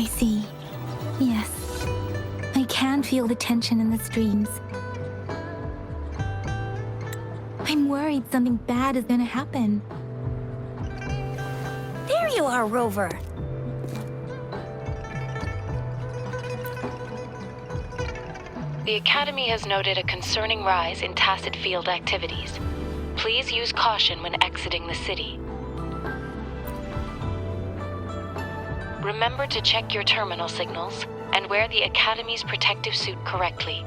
I see. Yes. I can feel the tension in the streams. I'm worried something bad is gonna happen. There you are, Rover. The Academy has noted a concerning rise in tacit field activities. Please use caution when exiting the city. Remember to check your terminal signals and wear the Academy's protective suit correctly.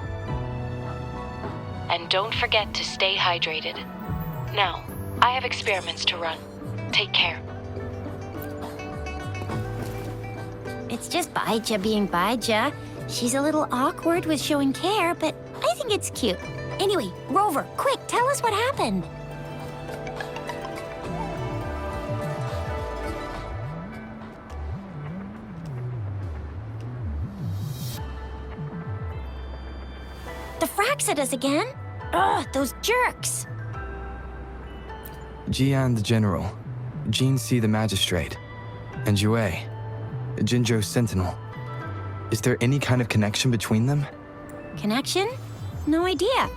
And don't forget to stay hydrated. Now, I have experiments to run. Take care. It's just Baija being Baija. She's a little awkward with showing care, but I think it's cute. Anyway, Rover, quick, tell us what happened. The frags at us again? Ugh, those jerks! Jian the General, Jean C the Magistrate, and Yue, Jinzhou's Sentinel. Is there any kind of connection between them? Connection? No idea.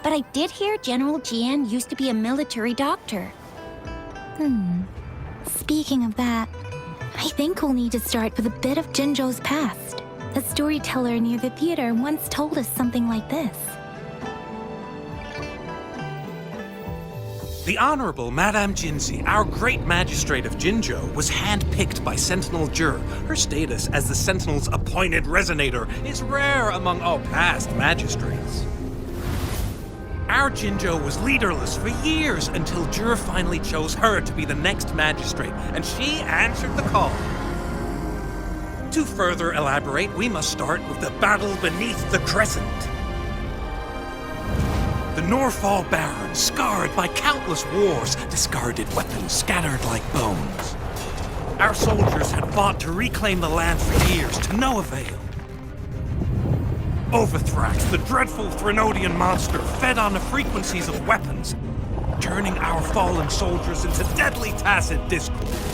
But I did hear General Jian used to be a military doctor. Speaking of that, I think we'll need to start with a bit of Jinzhou's past. A storyteller near the theater once told us something like this. The Honorable Madame Jinzi, our great magistrate of Jinzhou, was handpicked by Sentinel Jur. Her status as the Sentinel's appointed resonator is rare among all past magistrates. Our Jinzhou was leaderless for years until Jur finally chose her to be the next magistrate, and she answered the call. To further elaborate, we must start with the battle beneath the Crescent. The Norfall Baron, scarred by countless wars, discarded weapons scattered like bones. Our soldiers had fought to reclaim the land for years, to no avail. Overthrax, the dreadful Threnodian monster, fed on the frequencies of weapons, turning our fallen soldiers into deadly tacit discourse.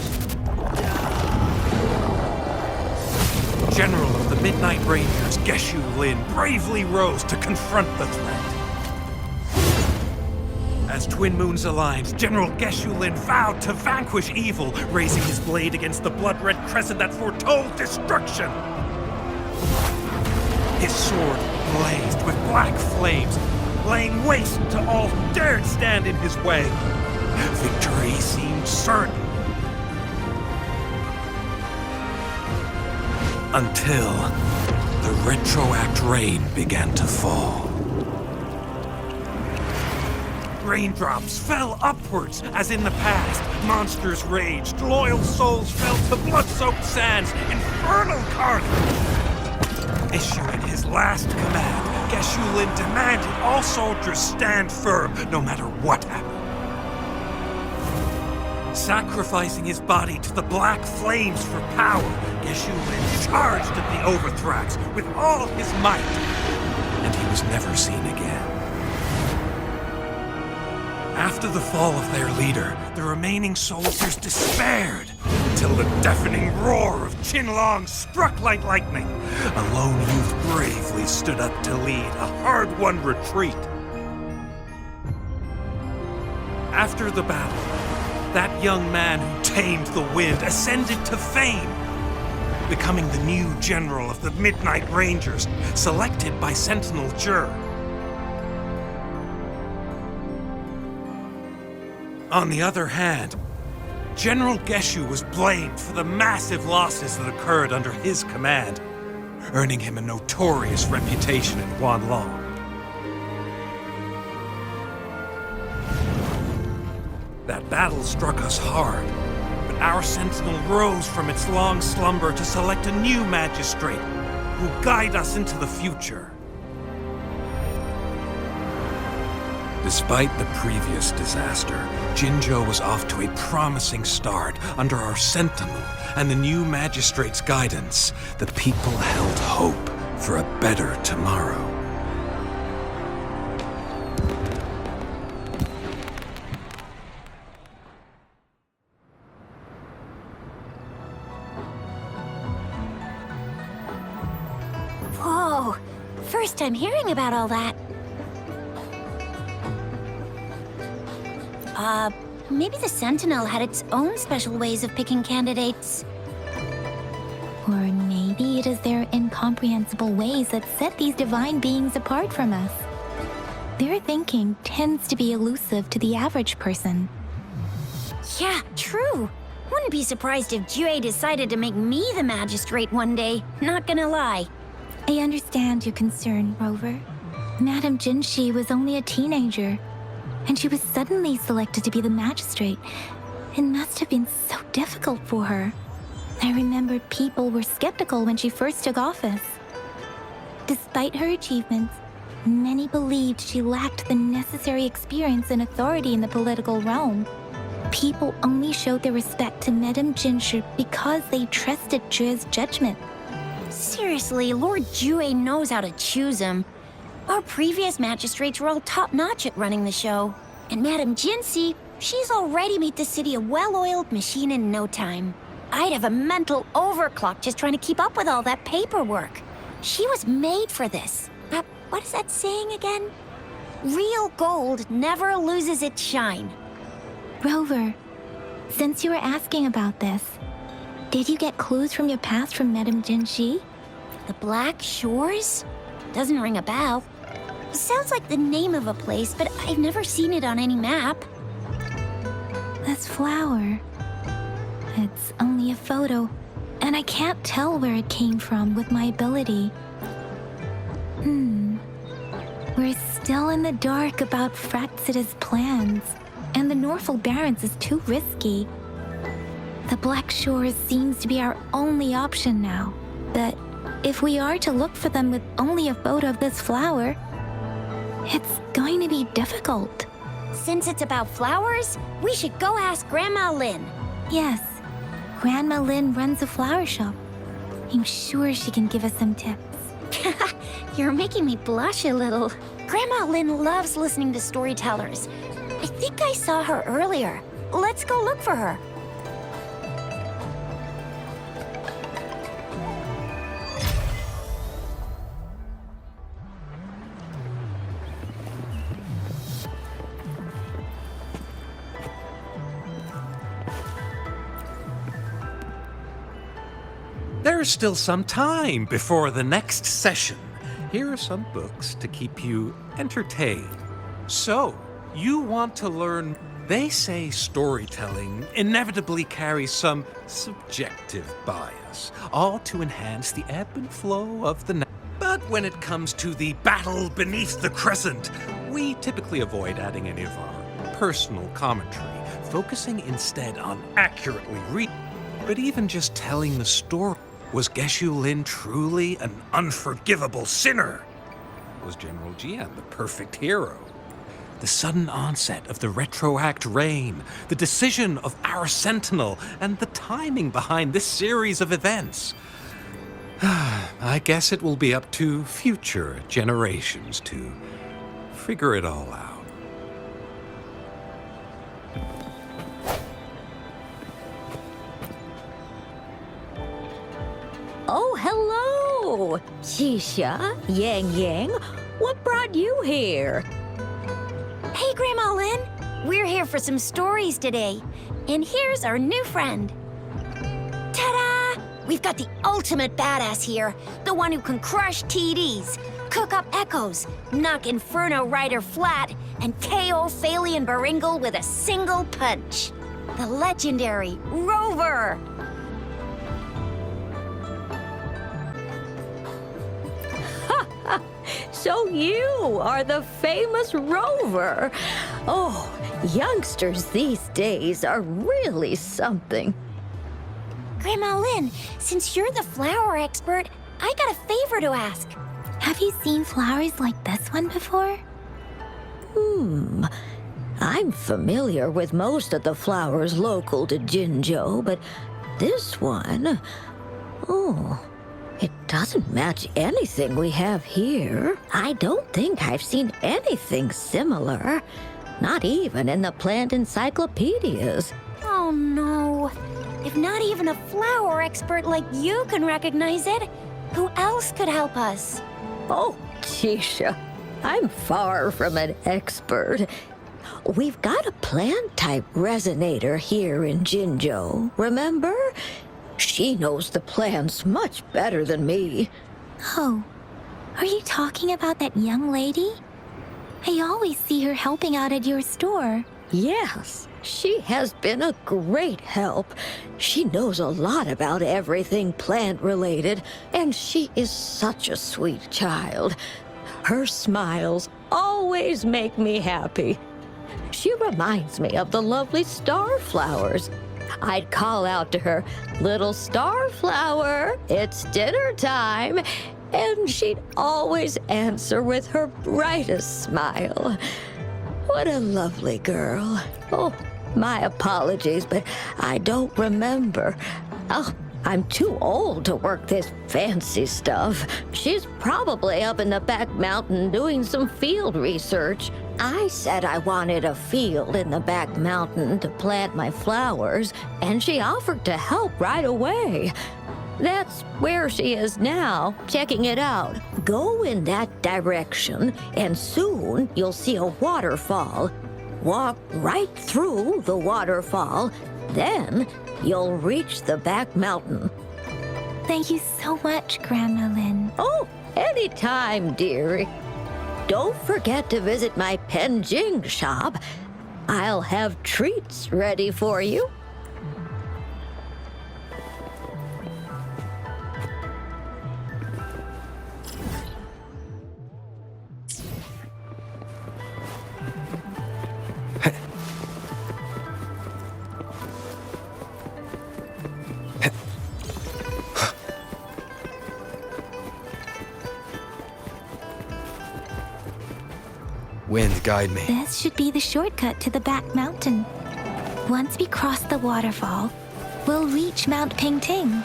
General of the Midnight Rangers, Geshu Lin, bravely rose to confront the threat. As Twin Moons aligned, General Geshu Lin vowed to vanquish evil, raising his blade against the blood-red crescent that foretold destruction. His sword blazed with black flames, laying waste to all who dared stand in his way. Victory seemed certain. Until the retroact rain began to fall. Raindrops fell upwards, as in the past. Monsters raged, loyal souls fell to blood-soaked sands, infernal carnage. Issuing his last command, Geshu Lin demanded all soldiers stand firm, no matter what happened. Sacrificing his body to the black flames for power, Geshu Lin charged at the Overthrax with all his might, and he was never seen again. After the fall of their leader, the remaining soldiers despaired, until the deafening roar of Qinlong struck like lightning. A lone youth bravely stood up to lead a hard-won retreat. After the battle, that young man who tamed the wind ascended to fame, becoming the new general of the Midnight Rangers, selected by Sentinel Jur. On the other hand, General Geshu was blamed for the massive losses that occurred under his command, earning him a notorious reputation in Guanlong. That battle struck us hard, but our sentinel rose from its long slumber to select a new magistrate who will guide us into the future. Despite the previous disaster, Jinzhou was off to a promising start under our sentinel and the new magistrate's guidance. The people held hope for a better tomorrow. First time hearing about all that. Maybe the Sentinel had its own special ways of picking candidates. Or maybe it is their incomprehensible ways that set these divine beings apart from us. Their thinking tends to be elusive to the average person. Yeah, true. Wouldn't be surprised if Jue decided to make me the magistrate one day, not gonna lie. I understand your concern, Rover. Madame Jinshi was only a teenager, and she was suddenly selected to be the magistrate. It must have been so difficult for her. I remember people were skeptical when she first took office. Despite her achievements, many believed she lacked the necessary experience and authority in the political realm. People only showed their respect to Madame Jinshi because they trusted Jue's judgment. Seriously, Lord Jue knows how to choose him. Our previous magistrates were all top-notch at running the show. And Madame Jinshi, she's already made the city a well-oiled machine in no time. I'd have a mental overclock just trying to keep up with all that paperwork. She was made for this. What is that saying again? Real gold never loses its shine. Rover, since you were asking about this, did you get clues from your past from Madame Jinshi? The Black Shores? Doesn't ring a bell. Sounds like the name of a place, but I've never seen it on any map. This flower. It's only a photo, and I can't tell where it came from with my ability. We're still in the dark about Fraxita's plans, and the Norfolk Barrens is too risky. The Black Shores seems to be our only option now, but if we are to look for them with only a photo of this flower, it's going to be difficult. Since it's about flowers, we should go ask Grandma Lynn. Yes, Grandma Lynn runs a flower shop. I'm sure she can give us some tips. You're making me blush a little. Grandma Lynn loves listening to storytellers. I think I saw her earlier. Let's go look for her. There's still some time before the next session. Here are some books to keep you entertained. So, you want to learn. They say storytelling inevitably carries some subjective bias, all to enhance the ebb and flow of the But when it comes to the battle beneath the crescent, we typically avoid adding any of our personal commentary, focusing instead on accurately reading. But even just telling the story, was Geshu Lin truly an unforgivable sinner? Was General Jian the perfect hero? The sudden onset of the retroact rain, the decision of our Sentinel, and the timing behind this series of events. I guess it will be up to future generations to figure it all out. Oh, hello! Shisha, Yang Yang, what brought you here? Hey, Grandma Lynn. We're here for some stories today. And here's our new friend. Ta-da! We've got the ultimate badass here. The one who can crush TDs, cook up echoes, knock Inferno Rider flat, and KO Phalian Baringle with a single punch. The legendary Rover! So you are the famous Rover. Oh, youngsters these days are really something. Grandma Lynn, since you're the flower expert, I got a favor to ask. Have you seen flowers like this one before? I'm familiar with most of the flowers local to Jinzhou, but this one, it doesn't match anything we have here. I don't think I've seen anything similar, not even in the plant encyclopedias. Oh no. If not even a flower expert like you can recognize it, who else could help us? Oh, Tisha. I'm far from an expert. We've got a plant-type resonator here in Jinzhou, remember? She knows the plants much better than me. Oh, are you talking about that young lady? I always see her helping out at your store. Yes, she has been a great help. She knows a lot about everything plant-related, and she is such a sweet child. Her smiles always make me happy. She reminds me of the lovely starflowers. I'd call out to her, "Little starflower, it's dinner time," and she'd always answer with her brightest smile. What a lovely girl. Oh, my apologies, but I don't remember. Oh, I'm too old to work this fancy stuff. She's probably up in the back mountain doing some field research. I said I wanted a field in the back mountain to plant my flowers, and she offered to help right away. That's where she is now, checking it out. Go in that direction, and soon you'll see a waterfall. Walk right through the waterfall, then you'll reach the back mountain. Thank you so much, Grandma Lin. Oh, anytime, dearie. Don't forget to visit my Penjing shop. I'll have treats ready for you. Wind, guide me. This should be the shortcut to the back mountain. Once we cross the waterfall, we'll reach Mount Pingting.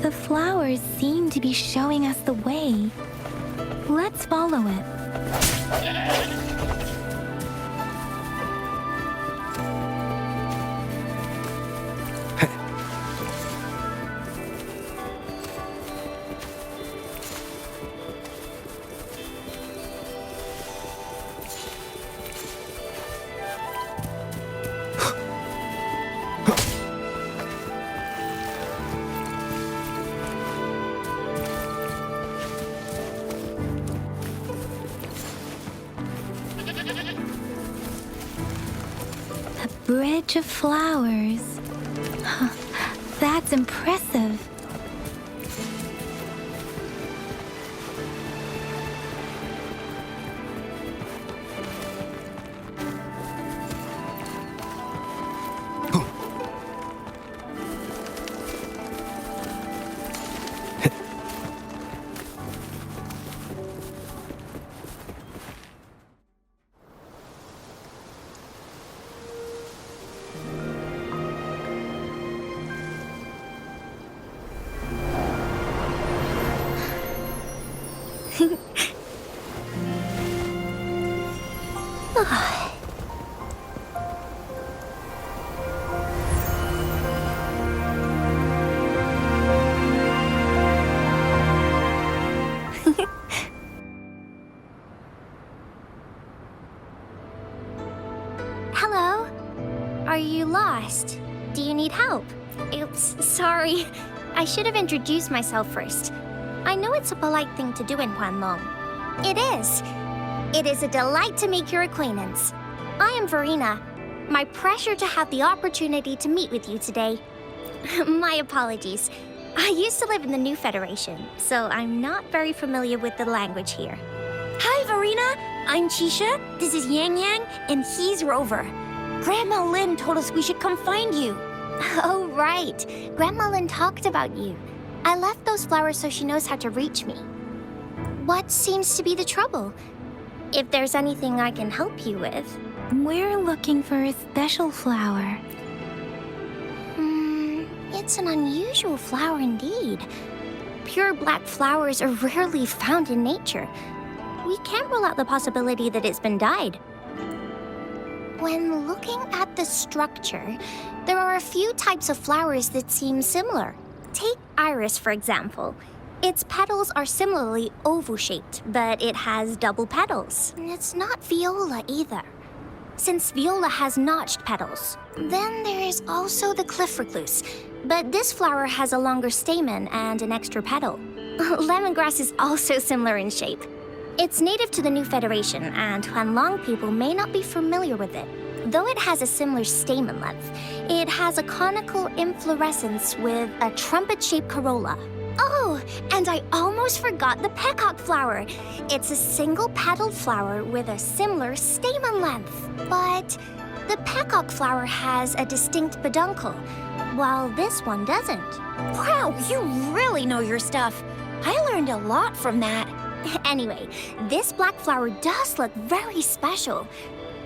The flowers seem to be showing us the way. Let's follow it. Bridge of flowers. That's impressive. Hello? Are you lost? Do you need help? Oops, sorry. I should have introduced myself first. I know it's a polite thing to do in Huanlong. It is. It is a delight to make your acquaintance. I am Verena. My pleasure to have the opportunity to meet with you today. My apologies. I used to live in the New Federation, so I'm not very familiar with the language here. Hi, Verena. I'm Chisha, this is Yang Yang, and he's Rover. Grandma Lin told us we should come find you. Oh, right. Grandma Lin talked about you. I left those flowers so she knows how to reach me. What seems to be the trouble? If there's anything I can help you with. We're looking for a special flower. It's an unusual flower indeed. Pure black flowers are rarely found in nature. We can't rule out the possibility that it's been dyed. When looking at the structure, there are a few types of flowers that seem similar. Take iris, for example. Its petals are similarly oval-shaped, but it has double petals. It's not viola either, since viola has notched petals. Then there is also the cliff recluse, but this flower has a longer stamen and an extra petal. Lemongrass is also similar in shape. It's native to the New Federation, and Huanlong people may not be familiar with it. Though it has a similar stamen length, it has a conical inflorescence with a trumpet-shaped corolla. Oh, and I almost forgot the peacock flower. It's a single-petaled flower with a similar stamen length. But the peacock flower has a distinct peduncle, while this one doesn't. Wow, you really know your stuff. I learned a lot from that. Anyway, this black flower does look very special.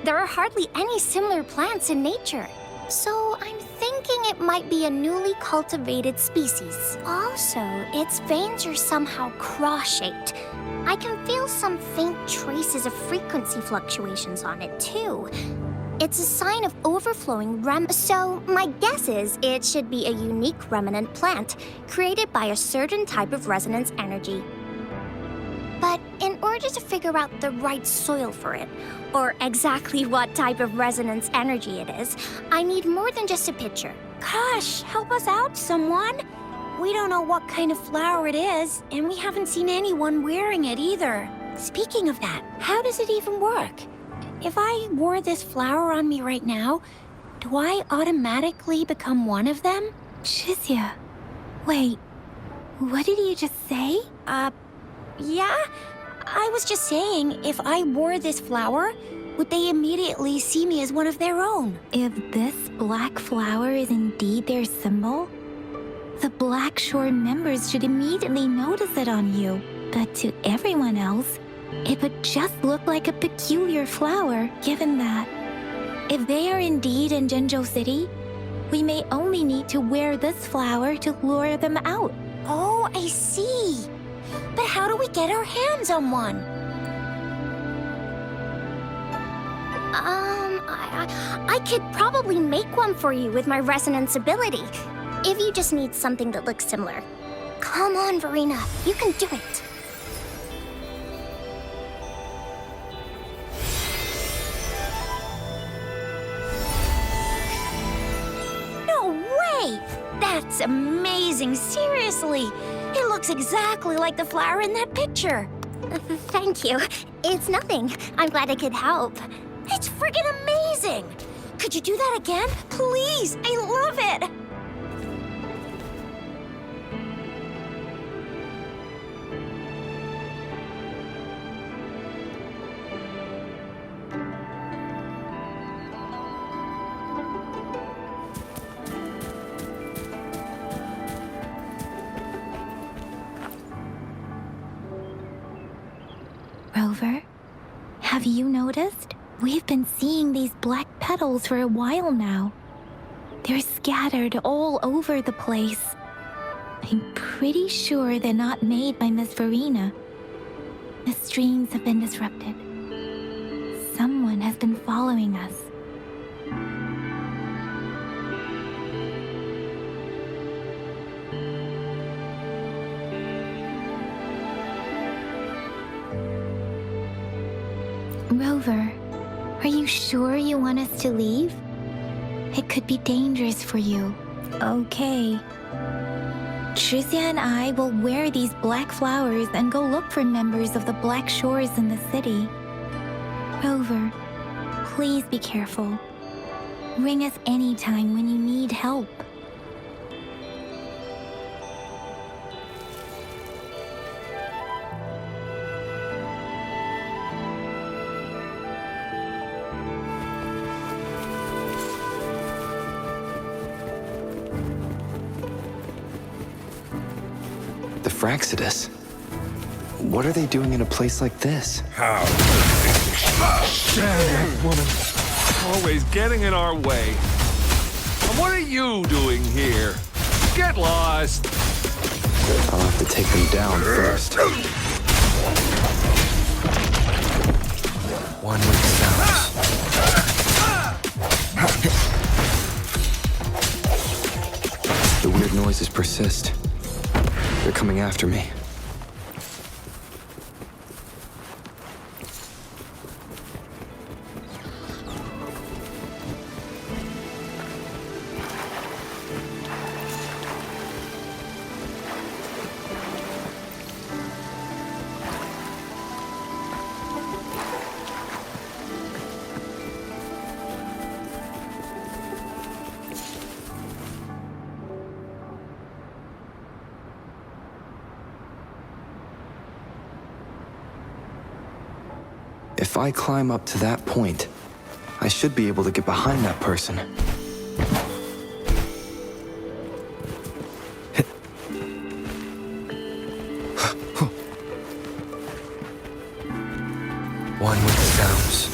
There are hardly any similar plants in nature. So I'm thinking it might be a newly cultivated species. Also, its veins are somehow cross-shaped. I can feel some faint traces of frequency fluctuations on it, too. It's a sign of overflowing so my guess is it should be a unique remnant plant created by a certain type of resonance energy. But in order to figure out the right soil for it, or exactly what type of resonance energy it is, I need more than just a picture. Gosh, help us out, someone. We don't know what kind of flower it is, and we haven't seen anyone wearing it either. Speaking of that, how does it even work? If I wore this flower on me right now, do I automatically become one of them? Shizia, wait, what did you just say? Yeah? I was just saying, if I wore this flower, would they immediately see me as one of their own? If this black flower is indeed their symbol, the Black Shore members should immediately notice it on you. But to everyone else, it would just look like a peculiar flower, given that if they are indeed in Jinzhou City, we may only need to wear this flower to lure them out. Oh, I see. But how do we get our hands on one? I could probably make one for you with my resonance ability, if you just need something that looks similar. Come on, Verena, you can do it. No way! That's amazing, seriously. It looks exactly like the flower in that picture. Thank you. It's nothing. I'm glad I could help. It's friggin' amazing! Could you do that again? Please, I love it! Rover, have you noticed? We've been seeing these black petals for a while now. They're scattered all over the place. I'm pretty sure they're not made by Miss Verena. The streams have been disrupted. Someone has been following us. Rover, are you sure you want us to leave? It could be dangerous for you. Okay. Shizia and I will wear these black flowers and go look for members of the Black Shores in the city. Rover, please be careful. Ring us anytime when you need help. The Fraxidus. What are they doing in a place like this? How? Damn that woman. Always getting in our way. And what are you doing here? Get lost. I'll have to take them down first. One with the sounds. persist. They're coming after me. If I climb up to that point, I should be able to get behind that person. One with the sounds.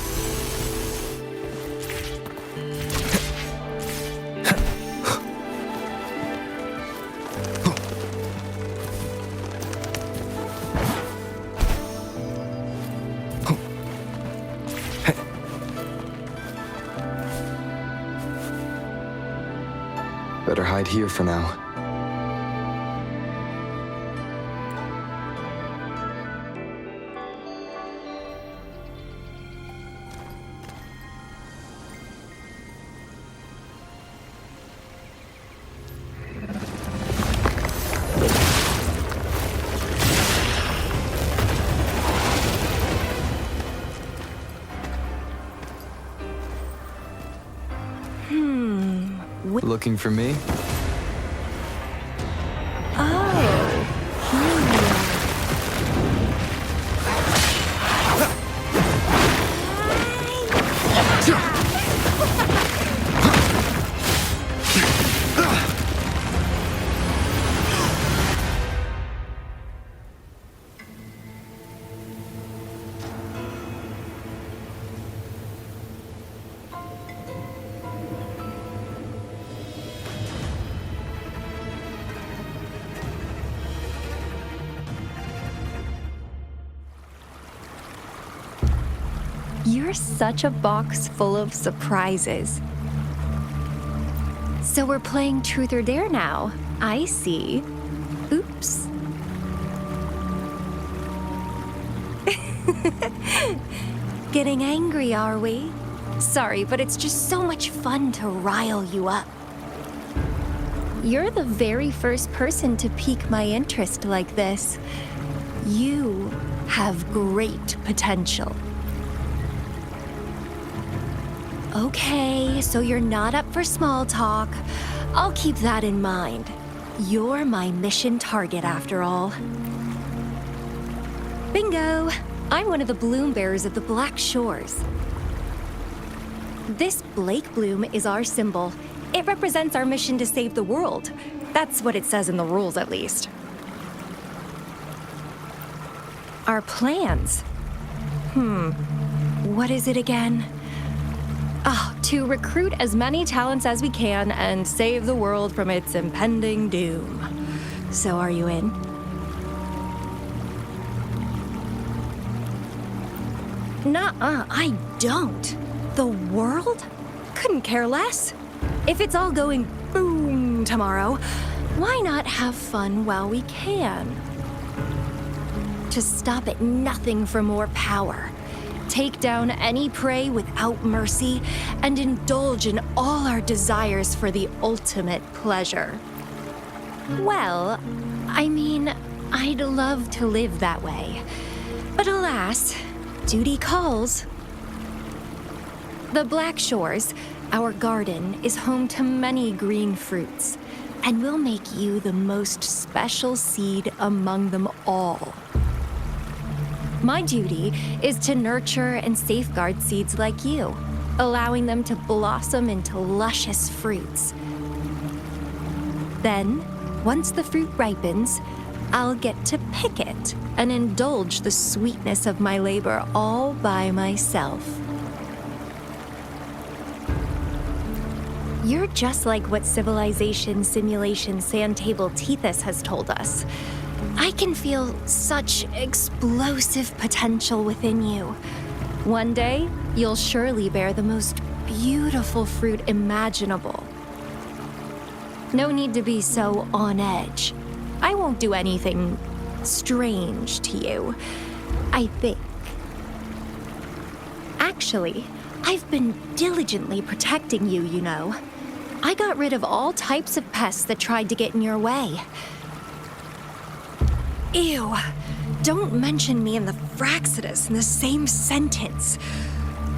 Better hide here for now. Looking for me? You're such a box full of surprises. So we're playing Truth or Dare now. I see. Oops. Getting angry, are we? Sorry, but it's just so much fun to rile you up. You're the very first person to pique my interest like this. You have great potential. Okay, so you're not up for small talk. I'll keep that in mind. You're my mission target after all. Bingo! I'm one of the bloom bearers of the Black Shores. This Blake bloom is our symbol. It represents our mission to save the world. That's what it says in the rules, at least. Our plans? What is it again? To recruit as many talents as we can and save the world from its impending doom. So are you in? Nuh-uh, I don't. The world? Couldn't care less. If it's all going boom tomorrow, why not have fun while we can? To stop at nothing for more power. Take down any prey without mercy, and indulge in all our desires for the ultimate pleasure. Well, I mean, I'd love to live that way. But alas, duty calls. The Black Shores, our garden, is home to many green fruits, and we'll make you the most special seed among them all. My duty is to nurture and safeguard seeds like you, allowing them to blossom into luscious fruits. Then, once the fruit ripens, I'll get to pick it and indulge the sweetness of my labor all by myself. You're just like what Civilization Simulation Sand Table Tethys has told us. I can feel such explosive potential within you. One day, you'll surely bear the most beautiful fruit imaginable. No need to be so on edge. I won't do anything strange to you, I think. Actually, I've been diligently protecting you, you know. I got rid of all types of pests that tried to get in your way. Ew. Don't mention me and the Fraxidus in the same sentence.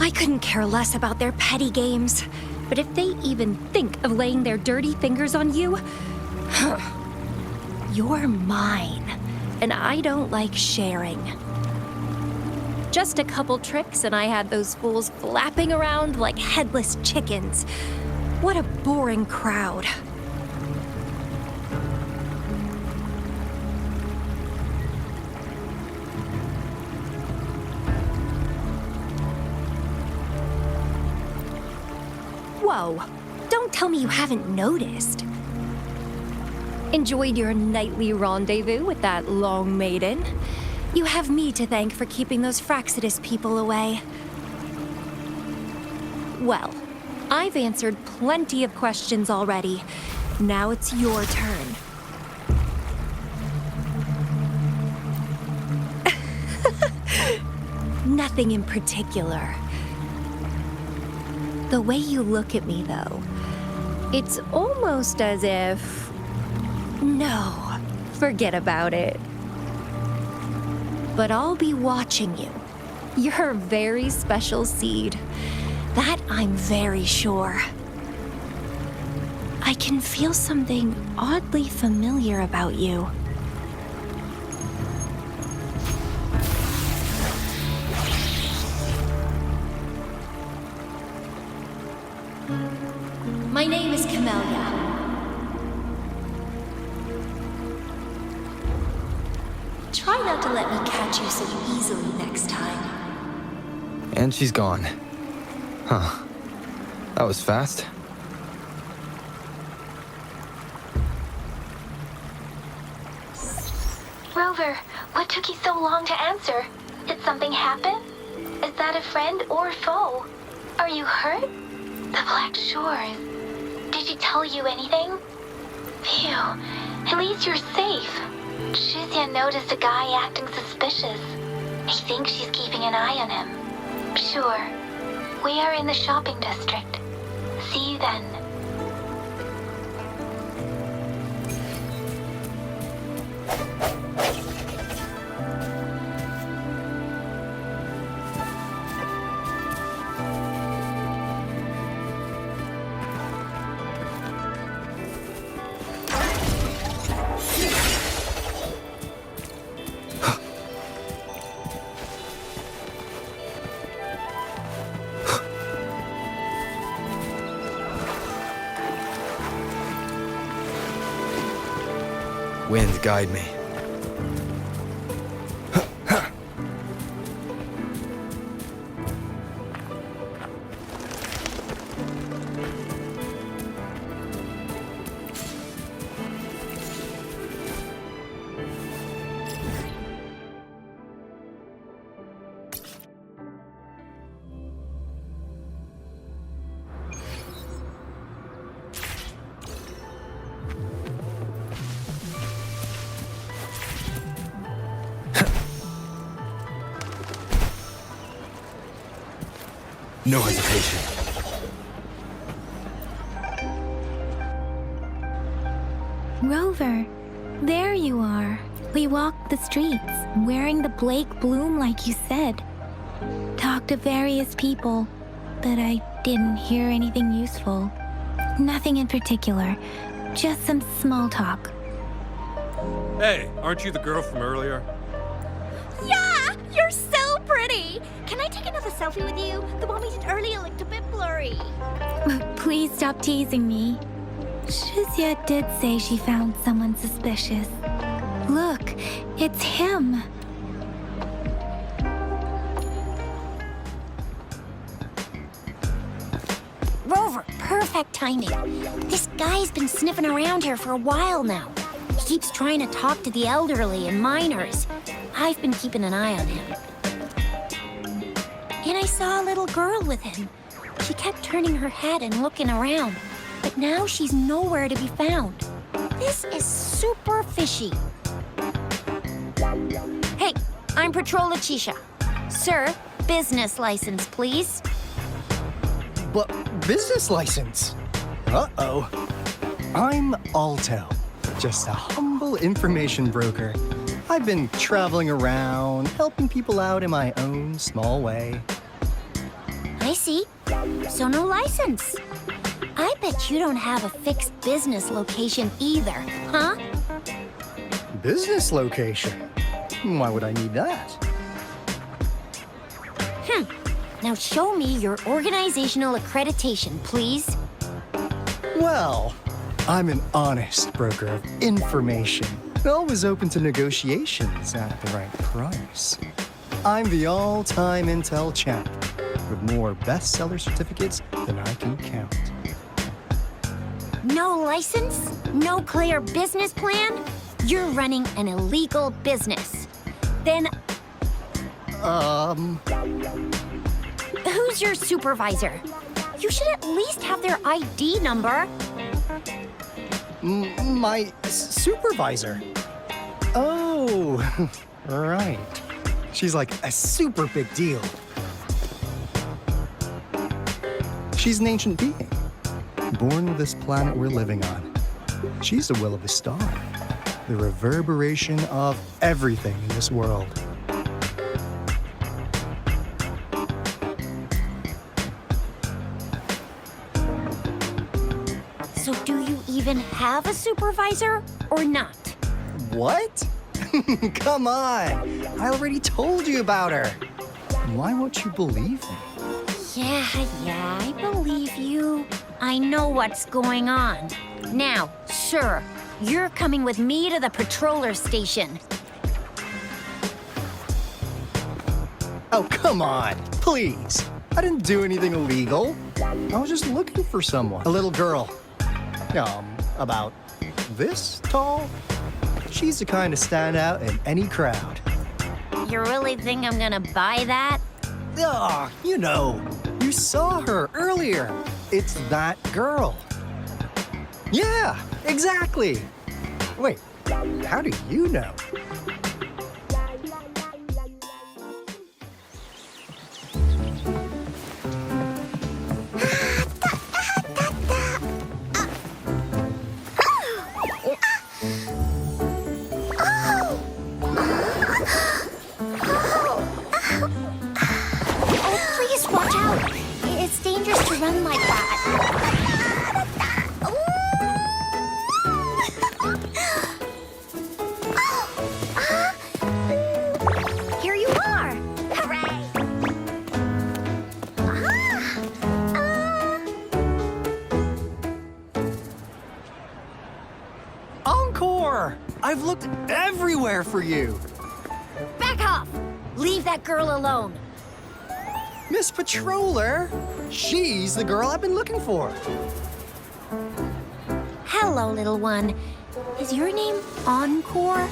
I couldn't care less about their petty games. But if they even think of laying their dirty fingers on you, you're mine. And I don't like sharing. Just a couple tricks and I had those fools flapping around like headless chickens. What a boring crowd. Whoa, don't tell me you haven't noticed. Enjoyed your nightly rendezvous with that long maiden? You have me to thank for keeping those Fraxidus people away. Well, I've answered plenty of questions already. Now it's your turn. Nothing in particular. The way you look at me, though, it's almost as if... No, forget about it. But I'll be watching you. You're a very special seed. That I'm very sure. I can feel something oddly familiar about you. My name is Camellia. Try not to let me catch you so easily next time. And she's gone. Huh. That was fast. Rover, what took you so long to answer? Did something happen? Is that a friend or foe? Are you hurt? The Black Shores. Did she tell you anything? Phew, at least you're safe. Shuzia noticed a guy acting suspicious. He thinks she's keeping an eye on him. Sure. We are in the shopping district. See you then. Wind, guide me. No hesitation. Rover, there you are. We walked the streets, wearing the Blake bloom like you said. Talked to various people, but I didn't hear anything useful. Nothing in particular, just some small talk. Hey, aren't you the girl from earlier? Yeah! You're so pretty! Can I take another selfie with you? The one we did earlier looked a bit blurry. Please stop teasing me. Shuzia did say she found someone suspicious. Look, it's him. Rover, perfect timing. This guy's been sniffing around here for a while now. He keeps trying to talk to the elderly and minors. I've been keeping an eye on him. And I saw a little girl with him. She kept turning her head and looking around. but now she's nowhere to be found. This is super fishy. Hey, I'm Patroller Chisha. Sir, business license, please. But business license? Uh-oh. I'm Alto, just a humble information broker. I've been traveling around, helping people out in my own small way. I see. So no license. I bet you don't have a fixed business location either, huh? Business location? Why would I need that? Now show me your organizational accreditation, please. Well, I'm an honest broker of information. Always open to negotiations at the right price. I'm the all-time intel champ, with more bestseller certificates than I can count. No license? No clear business plan? You're running an illegal business. Then who's your supervisor? You should at least have their ID number. My supervisor? Oh, right. She's like a super big deal. She's an ancient being, born with this planet we're living on. She's the will of the star, the reverberation of everything in this world. So do you even have a supervisor or not? What? Come on! I already told you about her. Why won't you believe me? Yeah, I believe you. I know what's going on. Now, sir, you're coming with me to the patroller station. Oh, come on, please. I didn't do anything illegal. I was just looking for someone. A little girl. About this tall. She's the kind to stand out in any crowd. You really think I'm gonna buy that? You saw her earlier. It's that girl. Yeah, exactly. Wait, how do you know? Run like that. Here you are! Hooray! Encore! I've looked everywhere for you. Back off! Leave that girl alone. Miss Patroller, she's the girl I've been looking for. Hello, little one. Is your name Encore?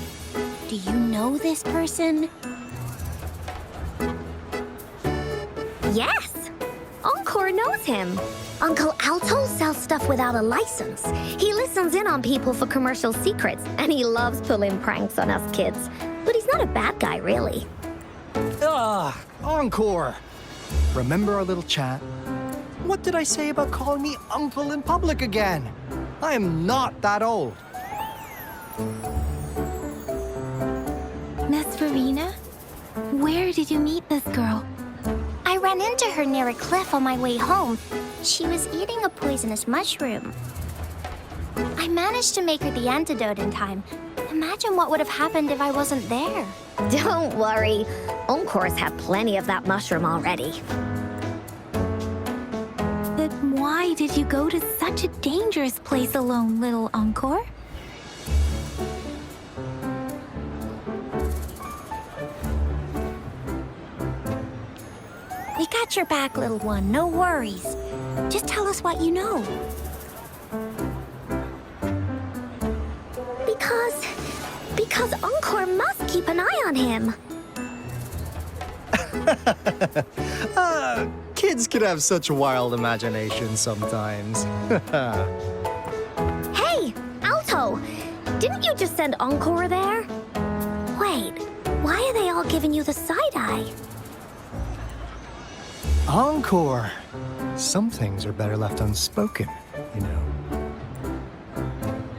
Do you know this person? Yes! Encore knows him. Uncle Alto sells stuff without a license. He listens in on people for commercial secrets, and he loves pulling pranks on us kids. But he's not a bad guy, really. Encore! Remember our little chat? What did I say about calling me uncle in public again? I am not that old. Miss Verena? Where did you meet this girl? I ran into her near a cliff on my way home. She was eating a poisonous mushroom. I managed to make her the antidote in time. Imagine what would have happened if I wasn't there. Don't worry. Encore's had plenty of that mushroom already. But why did you go to such a dangerous place alone, little Encore? We got your back, little one. No worries. Just tell us what you know. Because Encore must keep an eye on him. Kids Kids can have such wild imaginations sometimes. Hey, Alto! Didn't you just send Encore there? Wait, why are they all giving you the side-eye? Encore. Some things are better left unspoken, you know.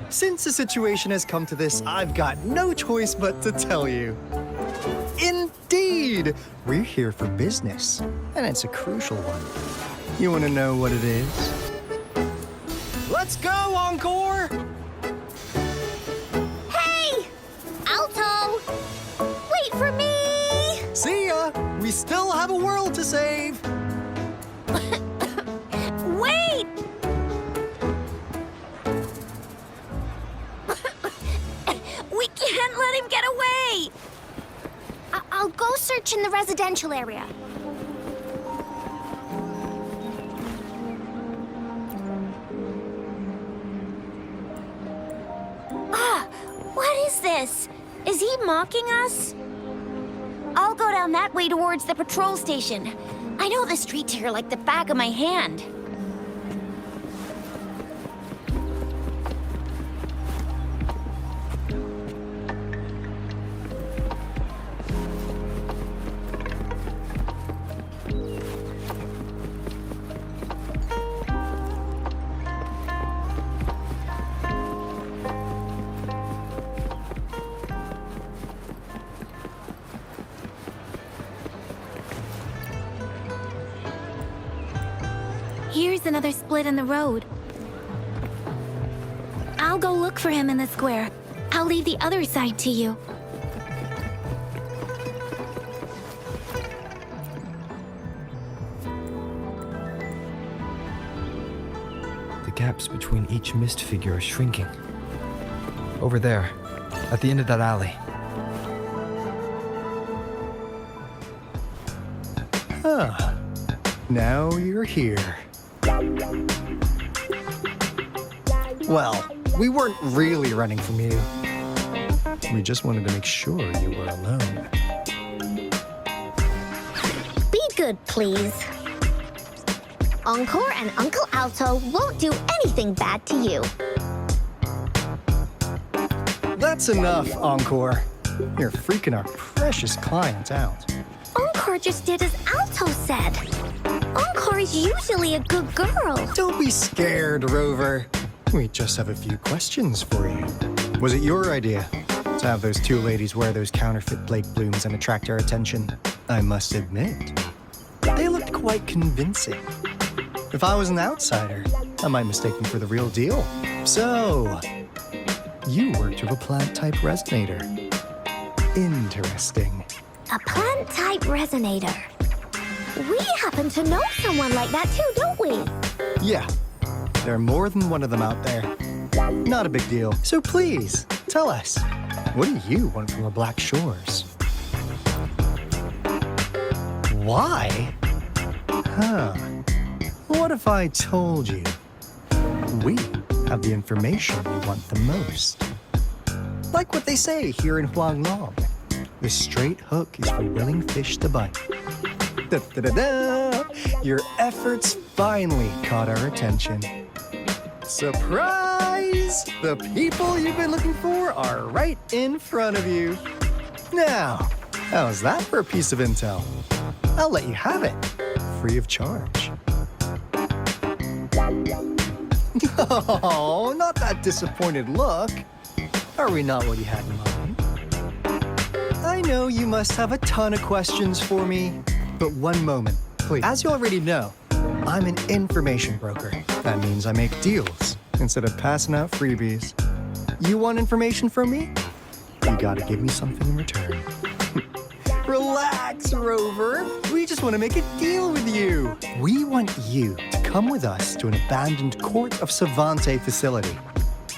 Since the situation has come to this, I've got no choice but to tell you. Indeed! We're here for business, and it's a crucial one. You want to know what it is? Let's go, Encore! Hey! Alto! Wait for me! See ya! We still have a world to save! Wait! We can't let him get away! I'll go search in the residential area. What is this? Is he mocking us? I'll go down that way towards the patrol station. I know the streets here like the back of my hand. Here's another split in the road. I'll go look for him in the square. I'll leave the other side to you. The gaps between each mist figure are shrinking. Over there, at the end of that alley. Huh. Now you're here. Well, we weren't really running from you. We just wanted to make sure you were alone. Be good, please. Encore and Uncle Alto won't do anything bad to you. That's enough, Encore. You're freaking our precious client out. Encore just did as Alto said. Encore is usually a good girl. Don't be scared, Rover. We just have a few questions for you. Was it your idea to have those two ladies wear those counterfeit Blake blooms and attract our attention? I must admit, they looked quite convincing. If I was an outsider, I might mistake them for the real deal. So, you worked with a plant-type resonator. Interesting. A plant-type resonator. We happen to know someone like that too, don't we? Yeah, there are more than one of them out there. Not a big deal. So please, tell us, what do you want from the Black Shores? Why? Huh. What if I told you we have the information you want the most? Like what they say here in Huanglong, the straight hook is for willing fish to bite. Da-da-da-da! Your efforts finally caught our attention. Surprise! The people you've been looking for are right in front of you. Now, how's that for a piece of intel? I'll let you have it, free of charge. Oh, not that disappointed look. Are we not what you had in mind? I know you must have a ton of questions for me, but one moment, please. As you already know, I'm an information broker. That means I make deals instead of passing out freebies. You want information from me? You gotta give me something in return. Relax, Rover. We just want to make a deal with you. We want you to come with us to an abandoned Court of Savante facility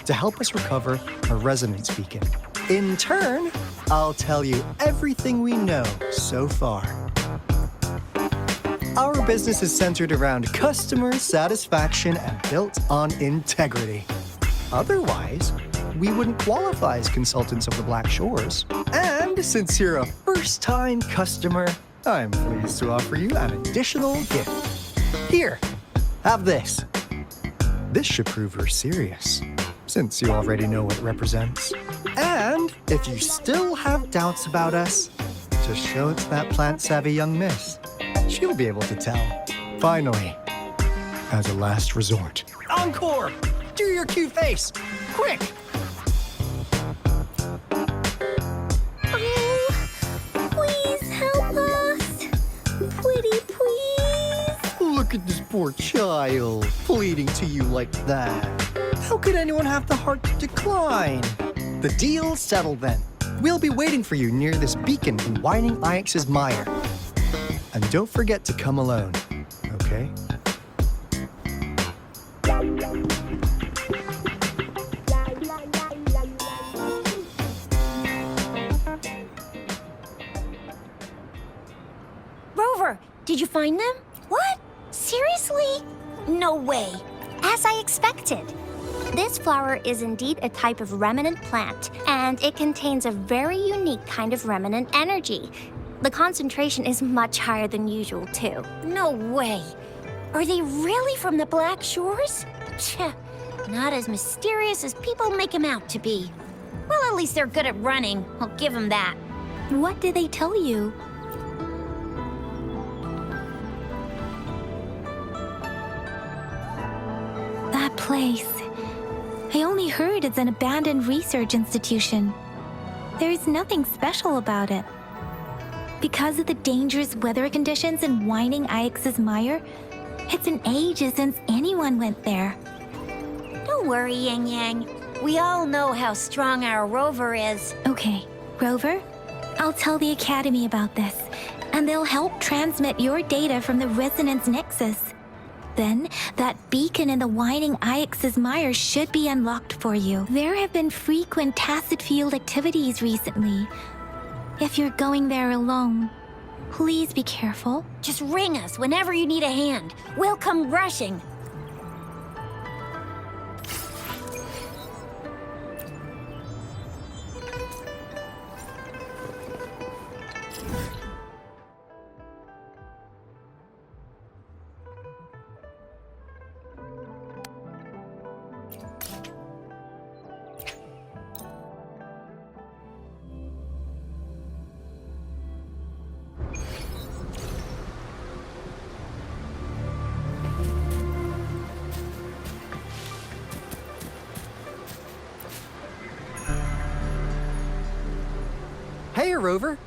to help us recover a resonance beacon. In turn, I'll tell you everything we know so far. Our business is centered around customer satisfaction and built on integrity. Otherwise, we wouldn't qualify as consultants of the Black Shores. And since you're a first-time customer, I'm pleased to offer you an additional gift. Here, have this. This should prove we're serious, since you already know what it represents. And if you still have doubts about us, just show it to that plant-savvy young miss. She'll be able to tell. Finally, as a last resort. Encore! Do your cute face! Quick! Oh, please help us. Pretty please. Look at this poor child, pleading to you like that. How could anyone have the heart to decline? The deal's settled then. We'll be waiting for you near this beacon in Whining Ix's mire. And don't forget to come alone, okay? Rover, did you find them? What? Seriously? No way. As I expected. This flower is indeed a type of remnant plant, and it contains a very unique kind of remnant energy. The concentration is much higher than usual, too. No way. Are they really from the Black Shores? Tch, not as mysterious as people make them out to be. Well, at least they're good at running. I'll give them that. What did they tell you? That place. I only heard it's an abandoned research institution. There's nothing special about it. Because of the dangerous weather conditions in Whining Ix's mire, it's been ages since anyone went there. Don't worry, Yang Yang. We all know how strong our rover is. Okay, Rover, I'll tell the Academy about this, and they'll help transmit your data from the Resonance Nexus. Then, that beacon in the Whining Ix's mire should be unlocked for you. There have been frequent tacit field activities recently. If you're going there alone, please be careful. Just ring us whenever you need a hand. We'll come rushing. Hey, Rover.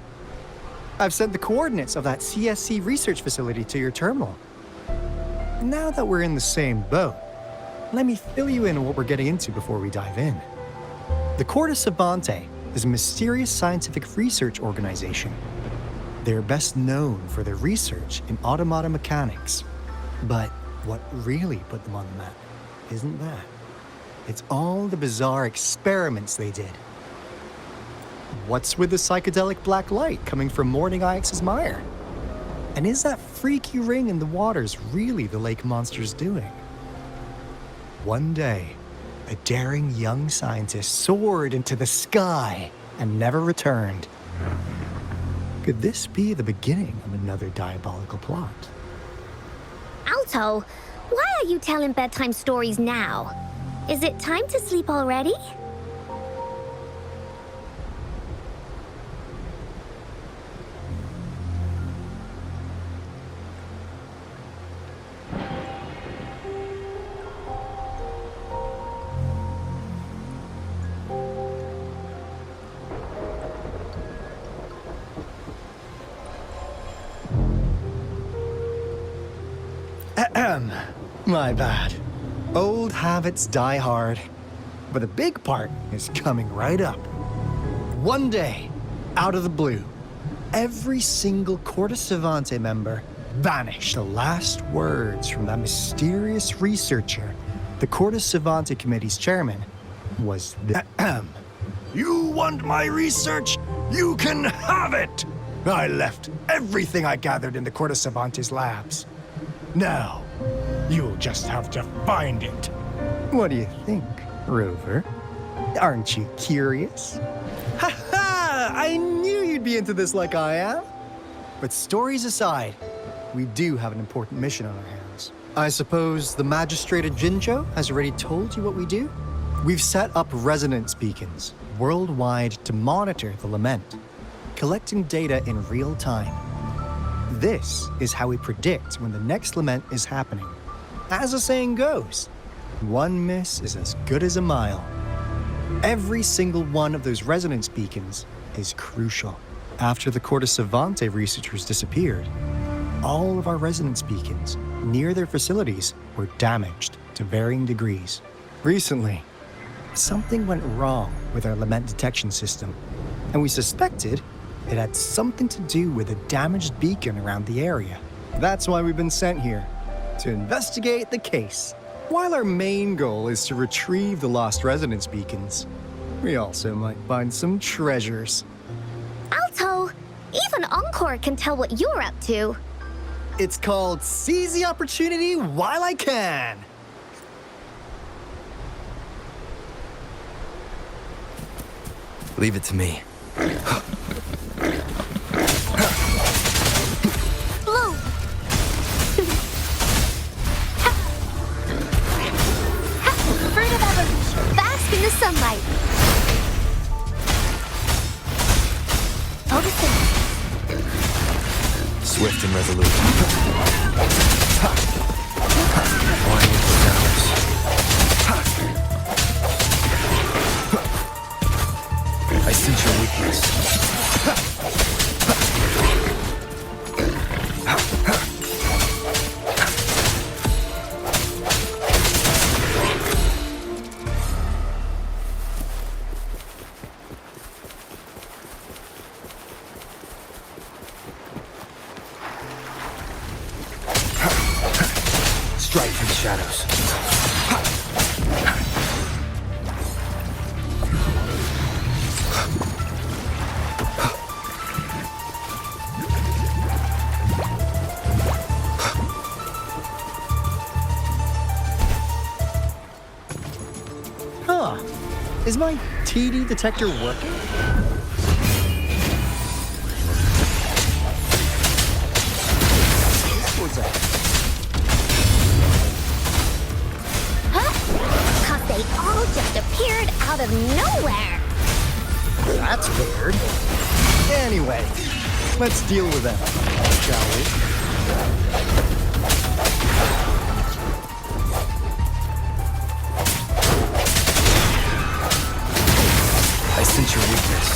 I've sent the coordinates of that CSC research facility to your terminal. Now that we're in the same boat, let me fill you in on what we're getting into before we dive in. The Corda Savante is a mysterious scientific research organization. They're best known for their research in automata mechanics. But what really put them on the map isn't that. It's all the bizarre experiments they did. What's with the psychedelic black light coming from Morning Ix's mire? And is that freaky ring in the waters really the lake monster's doing? One day, a daring young scientist soared into the sky and never returned. Could this be the beginning of another diabolical plot? Alto, why are you telling bedtime stories now? Is it time to sleep already? My bad. Old habits die hard. But the big part is coming right up. One day, out of the blue, every single Corda Savante member vanished. The last words from that mysterious researcher, the Corda Savante Committee's chairman, was You want my research? You can have it! I left everything I gathered in the Corda Savante's labs. Now, you'll just have to find it. What do you think, Rover? Aren't you curious? Ha ha! I knew you'd be into this like I am. But stories aside, we do have an important mission on our hands. I suppose the magistrate at Jinzhou has already told you what we do? We've set up resonance beacons worldwide to monitor the lament, collecting data in real time. This is how we predict when the next lament is happening. As the saying goes, one miss is as good as a mile. Every single one of those resonance beacons is crucial. After the Corte Savante researchers disappeared, all of our resonance beacons near their facilities were damaged to varying degrees. Recently, something went wrong with our lament detection system, and we suspected it had something to do with a damaged beacon around the area. That's why we've been sent here, to investigate the case. While our main goal is to retrieve the lost resonance beacons, we also might find some treasures. Alto, even Encore can tell what you're up to. It's called Seize the Opportunity While I Can. Leave it to me. Blue! Fruit of evolution, bask in the sunlight. Photosynthesis. Swift and resolute. Flying into the shadows. I sense your weakness. Strike for the shadows. Huh. Is my TD detector working? What's that? Cause they all just appeared out of nowhere. That's weird. Anyway, let's deal with them, shall we? I sense your weakness.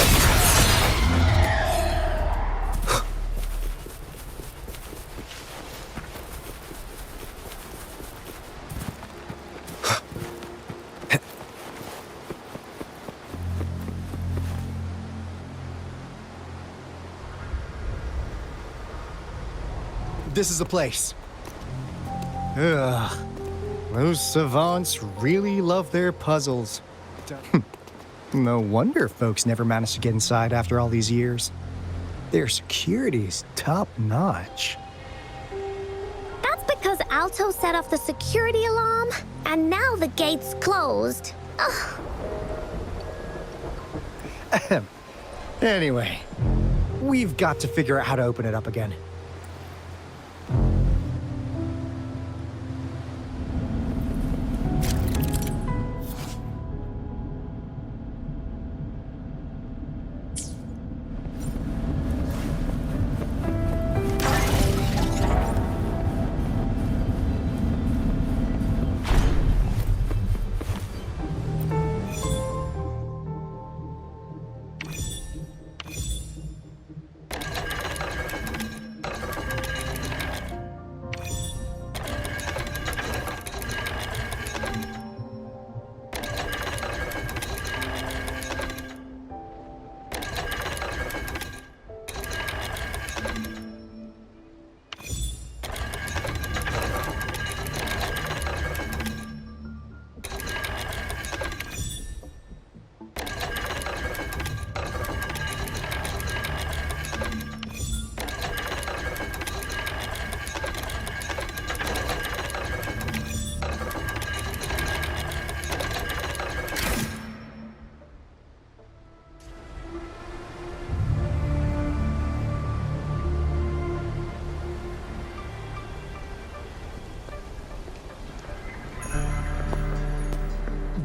This is the place. Ugh. Those savants really love their puzzles. No wonder folks never managed to get inside after all these years. Their security's top-notch. That's because Alto set off the security alarm, and now the gate's closed. Ugh. Anyway, we've got to figure out how to open it up again.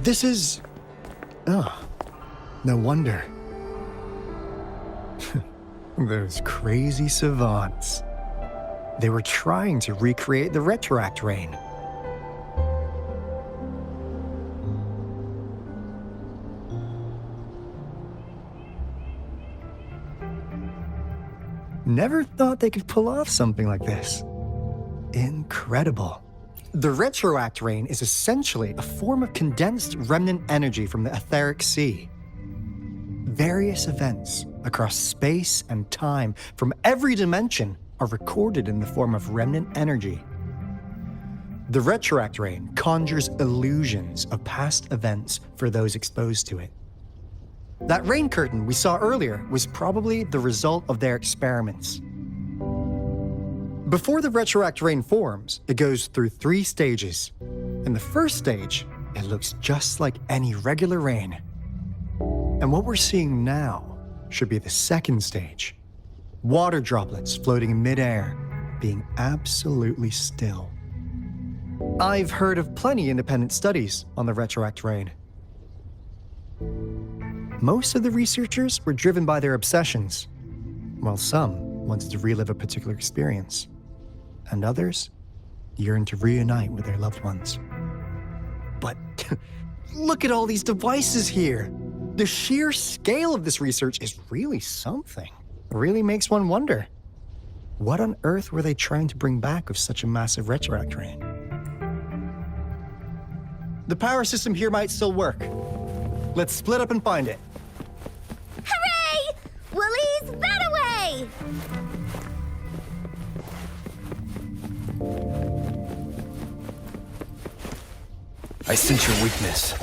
This is... Oh, no wonder. Those crazy savants. They were trying to recreate the retroact rain. Never thought they could pull off something like this. Incredible. The retroact rain is essentially a form of condensed remnant energy from the etheric sea. Various events across space and time from every dimension are recorded in the form of remnant energy. The retroact rain conjures illusions of past events for those exposed to it. That rain curtain we saw earlier was probably the result of their experiments. Before the retroact rain forms, it goes through 3 stages. In the first stage, it looks just like any regular rain. And what we're seeing now should be the second stage. Water droplets floating in midair, being absolutely still. I've heard of plenty independent studies on the retroact rain. Most of the researchers were driven by their obsessions, while some wanted to relive a particular experience, and others yearned to reunite with their loved ones. But look at all these devices here. The sheer scale of this research is really something. It really makes one wonder, what on earth were they trying to bring back with such a massive retroact rain? The power system here might still work. Let's split up and find it. Hooray! Willie's that away! I sense your weakness.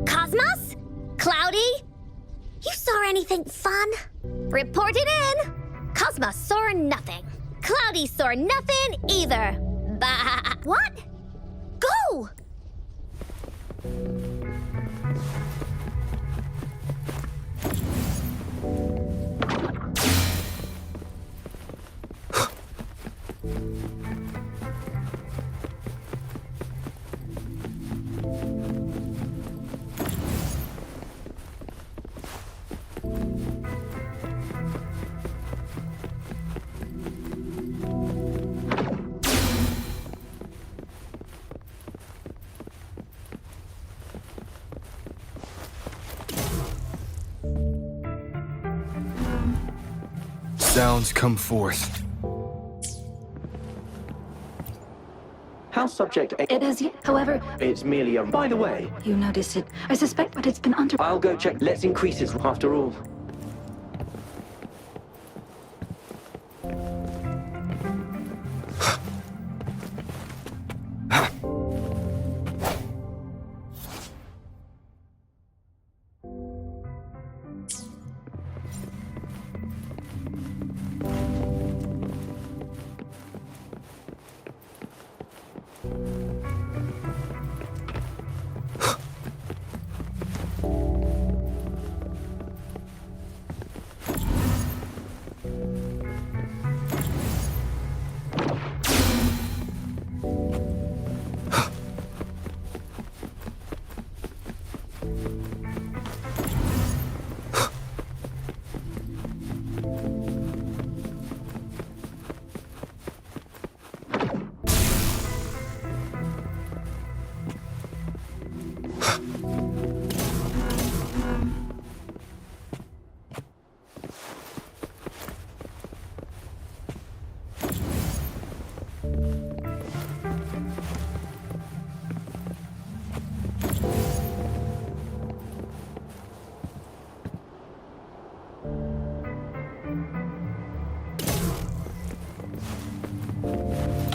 Cosmos? Cloudy? You saw anything fun? Report it in! Cosmos saw nothing. Cloudy saw nothing either. Bah! What? Go! Sounds come forth. House subject A. It is, however, It's merely a... By the way, you noticed it. I suspect that it's been under... I'll go check. Let's increase it after all.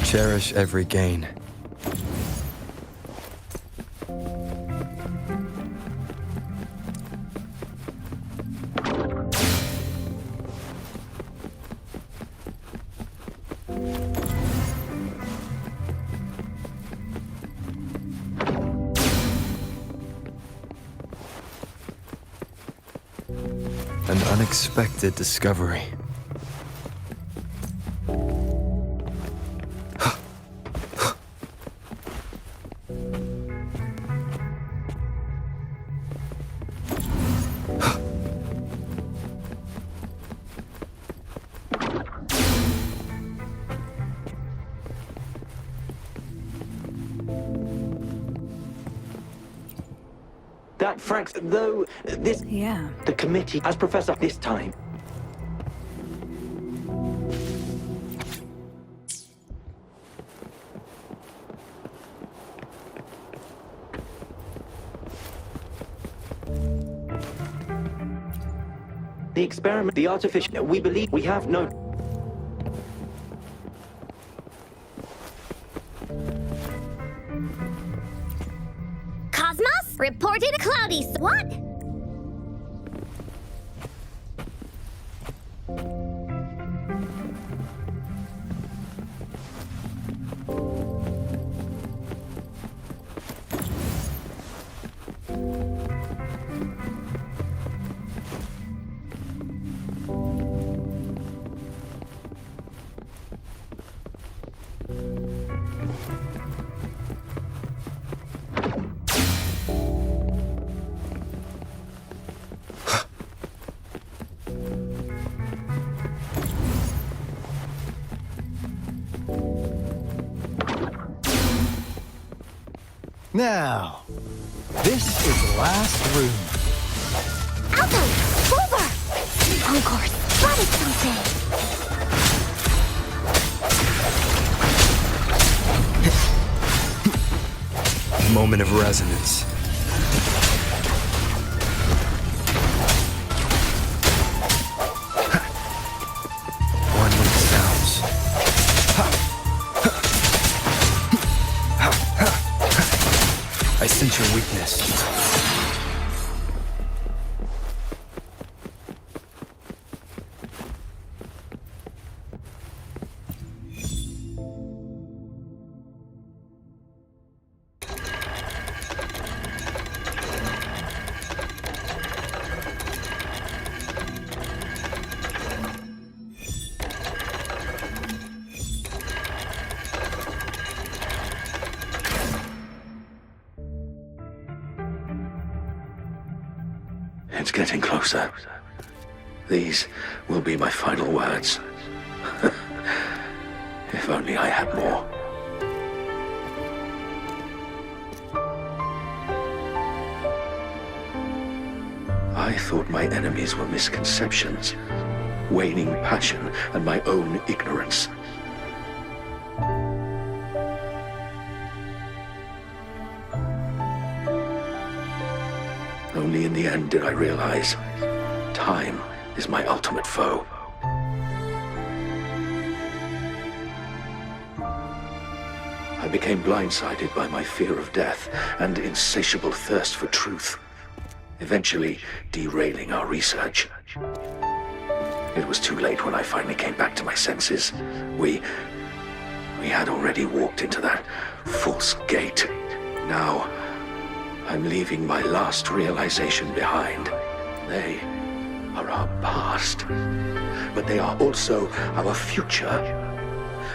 Cherish every gain. Unexpected discovery. That Frank's, though, this... Yeah. The committee, as Professor, this time. The experiment, the artificial, we believe we have no... Cosmos reported a cloudy. What? Now, this is the last room. Alto! Rover! Encore spotted something! Moment of resonance. One with sounds. I sense your weakness. It's getting closer. These will be my final words. If only I had more. I thought my enemies were misconceptions, waning passion, and my own ignorance. Only in the end did I realize time is my ultimate foe. I became blindsided by my fear of death and insatiable thirst for truth, eventually derailing our research. It was too late when I finally came back to my senses. We had already walked into that false gate. Now, I'm leaving my last realization behind. They are our past, but they are also our future.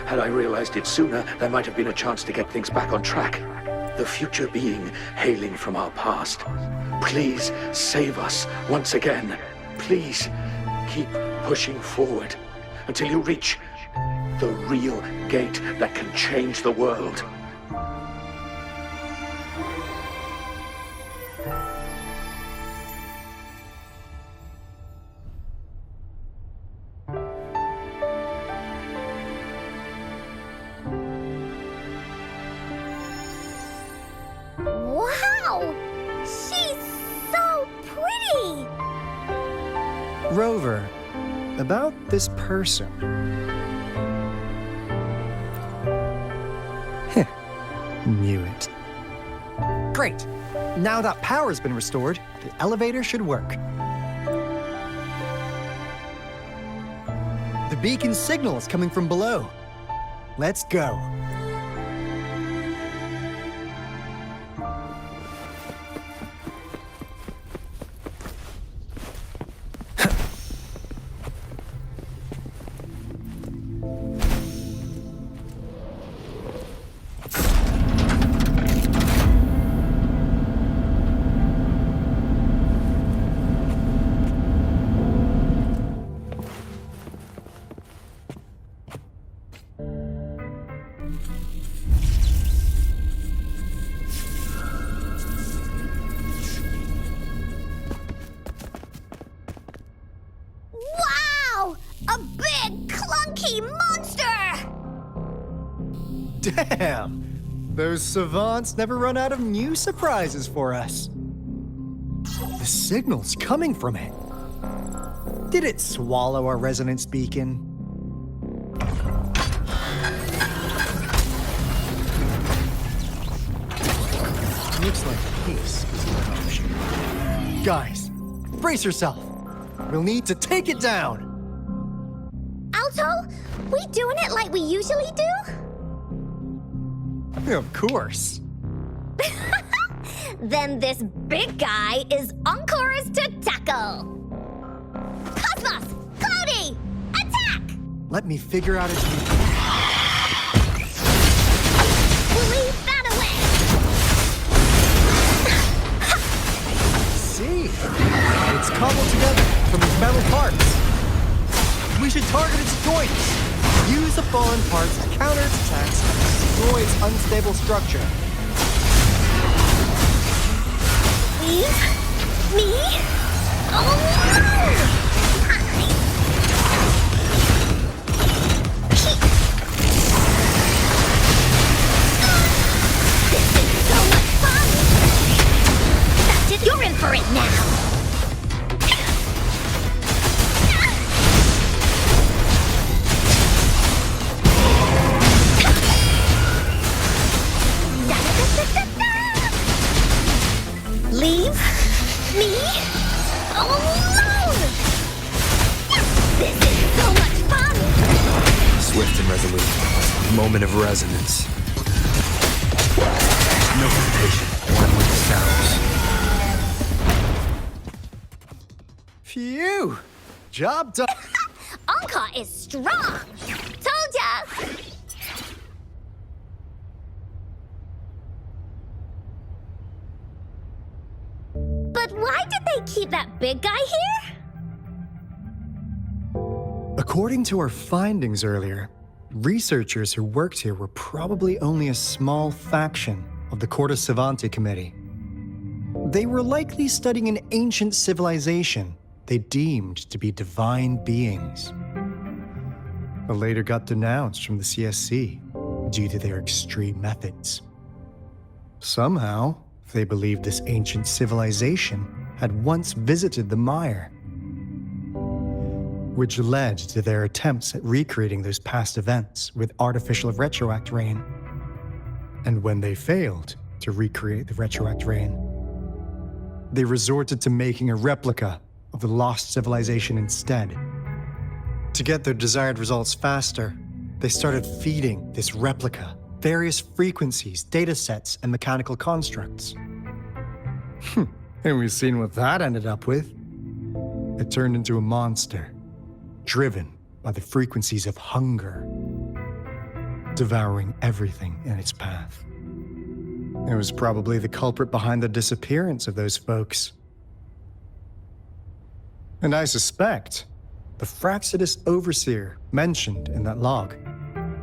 Had I realized it sooner, there might have been a chance to get things back on track. The future being hailing from our past. Please save us once again. Please keep pushing forward until you reach the real gate that can change the world. Wow! She's so pretty! Rover, about this person. Knew it. Great. Now that power's been restored, the elevator should work. The beacon signal is coming from below. Let's go. Damn! Those savants never run out of new surprises for us. The signal's coming from it. Did it swallow our resonance beacon? Looks like peace is an option. Guys, brace yourself. We'll need to take it down. Alto, we doing it like we usually do? Of course. Then this big guy is Encore's to tackle. Cosmos! Cloudy! Attack! Let me figure out its weakness. We'll leave that away! See? It's cobbled together from these metal parts. We should target its joints. Use the fallen parts to counter its attacks and destroy its unstable structure. Leave me alone! This is so much fun! That's it, you're in for it now! Leave me alone! This is so much fun! Swift and resolute. Moment of resonance. No hesitation. One with the sounds. Phew! Job done. Anka is strong! Told ya! But why did they keep that big guy here? According to our findings earlier, researchers who worked here were probably only a small faction of the Corte Savante Committee. They were likely studying an ancient civilization they deemed to be divine beings, but later got denounced from the CSC due to their extreme methods. Somehow, they believed this ancient civilization had once visited the mire, which led to their attempts at recreating those past events with artificial retroact rain. And when they failed to recreate the retroact rain, they resorted to making a replica of the lost civilization instead. To get their desired results faster, they started feeding this replica various frequencies, data sets, and mechanical constructs. And we've seen what that ended up with. It turned into a monster, driven by the frequencies of hunger, devouring everything in its path. It was probably the culprit behind the disappearance of those folks. And I suspect the Fraxidus Overseer mentioned in that log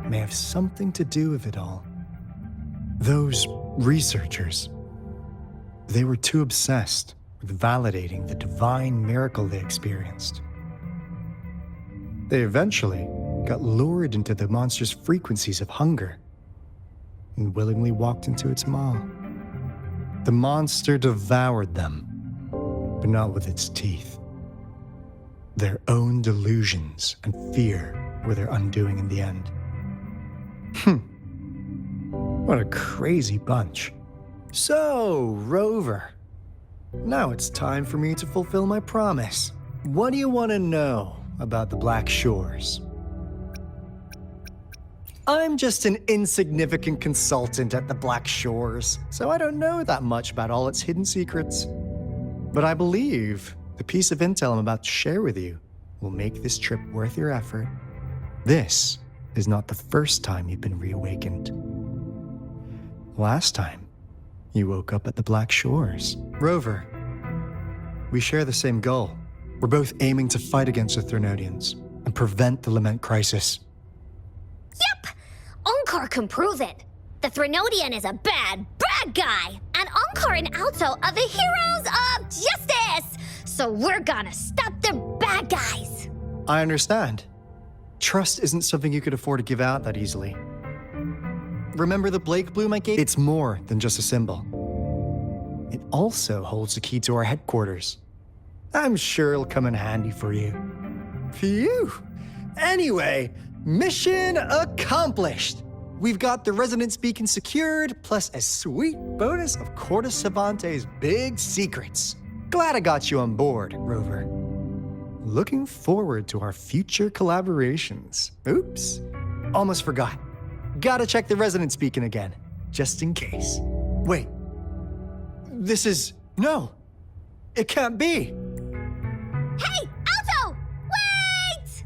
may have something to do with it all. Those researchers, they were too obsessed with validating the divine miracle they experienced. They eventually got lured into the monster's frequencies of hunger and willingly walked into its maw. The monster devoured them, but not with its teeth. Their own delusions and fear were their undoing in the end. What a crazy bunch. So, Rover, now it's time for me to fulfill my promise. What do you want to know about the Black Shores? I'm just an insignificant consultant at the Black Shores, so I don't know that much about all its hidden secrets. But I believe the piece of intel I'm about to share with you will make this trip worth your effort. This is not the first time you've been reawakened. Last time, you woke up at the Black Shores. Rover, we share the same goal. We're both aiming to fight against the Threnodians and prevent the Lament Crisis. Yep! Encore can prove it. The Threnodian is a bad, bad guy, and Encore and Alto are the heroes of justice! So we're gonna stop the bad guys! I understand. Trust isn't something you could afford to give out that easily. remember the Blake bloom I gave? It's more than just a symbol. It also holds the key to our headquarters. I'm sure it'll come in handy for you. Phew! Anyway, mission accomplished! We've got the resonance beacon secured, plus a sweet bonus of Corte Savante's big secrets. Glad I got you on board, Rover. Looking forward to our future collaborations. Oops, almost forgot. Gotta check the resonance beacon again, just in case. Wait, this is... No, it can't be. Hey, Alto! Wait!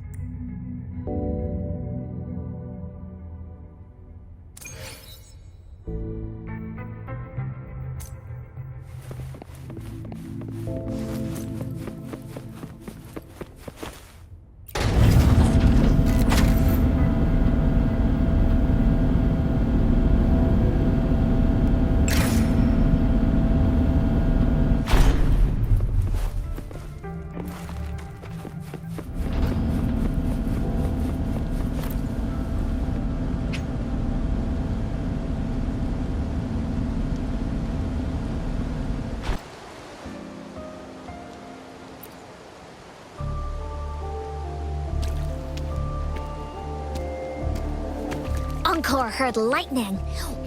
Encore heard lightning.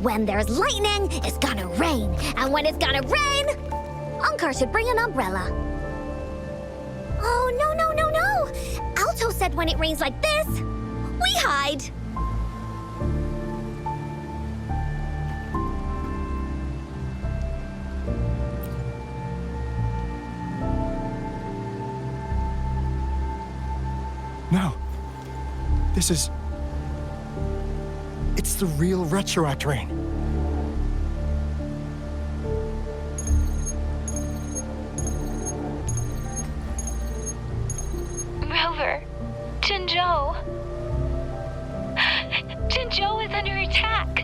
When there's lightning, it's gonna rain. And when it's gonna rain, Encore should bring an umbrella. Oh, no, no, no, no! Alto said when it rains like this, we hide. No, this is... It's the real Retroact rain. Rover, Jinzhou. Jinzhou is under attack.